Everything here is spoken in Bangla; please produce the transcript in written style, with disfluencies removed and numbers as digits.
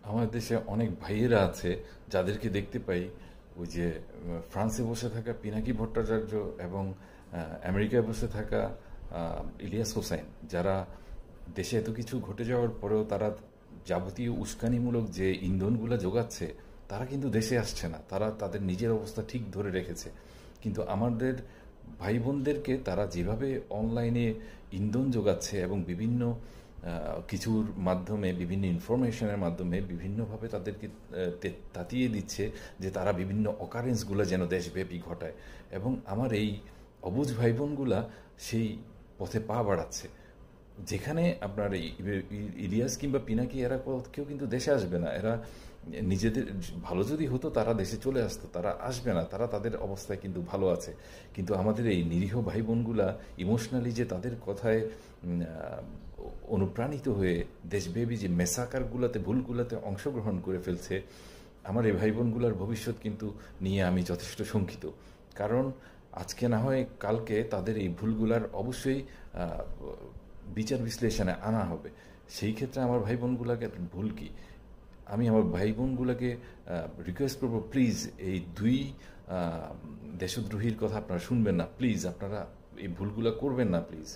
আমার দেশে অনেক ভাইয়েরা আছে যাদেরকে দেখতে পাই ওই যে ফ্রান্সে বসে থাকা পিনাকি ভট্টাচার্য এবং আমেরিকায় বসে থাকা ইলিয়াস হোসাইন, যারা দেশে এত কিছু ঘটে যাওয়ার পরেও তারা যাবতীয় উস্কানিমূলক যে ইন্ধনগুলো যোগাচ্ছে, তারা কিন্তু দেশে আসছে না। তারা তাদের নিজের অবস্থা ঠিক ধরে রেখেছে। কিন্তু আমাদের ভাই বোনদেরকে তারা যেভাবে অনলাইনে ইন্ধন যোগাচ্ছে এবং বিভিন্ন কিছুর মাধ্যমে, বিভিন্ন ইনফরমেশনের মাধ্যমে বিভিন্নভাবে তাদেরকে তাতিয়ে দিচ্ছে যে তারা বিভিন্ন অকারেন্সগুলো যেন দেশব্যাপী ঘটায়, এবং আমার এই অবুঝ ভাই বোনগুলা সেই পথে পা বাড়াচ্ছে। যেখানে আপনার এই ইলিয়াস কিংবা পিনাকি এরা কেউ কিন্তু দেশে আসবে না। এরা নিজেদের ভালো যদি হতো তারা দেশে চলে আসতো, তারা আসবে না, তারা তাদের অবস্থায় কিন্তু ভালো আছে। কিন্তু আমাদের এই নিরীহ ভাই বোনগুলা ইমোশনালি যে তাদের কথায় অনুপ্রাণিত হয়ে দেশব্যাপী যে মেসাকারগুলোতে, ভুলগুলোতে অংশগ্রহণ করে ফেলছে, আমার এই ভাই বোনগুলার ভবিষ্যৎ কিন্তু নিয়ে আমি যথেষ্ট শঙ্কিত। কারণ আজকে না হয় কালকে তাদের এই ভুলগুলার অবশ্যই বিচার বিশ্লেষণে আনা হবে। সেই ক্ষেত্রে আমার ভাই বোনগুলাকে ভুল কি, আমি আমার ভাই বোনগুলোকে রিকোয়েস্ট করবো, প্লিজ এই দুই দেশদ্রোহীর কথা আপনারা শুনবেন না, প্লিজ আপনারা এই ভুলগুলো করবেন না, প্লিজ।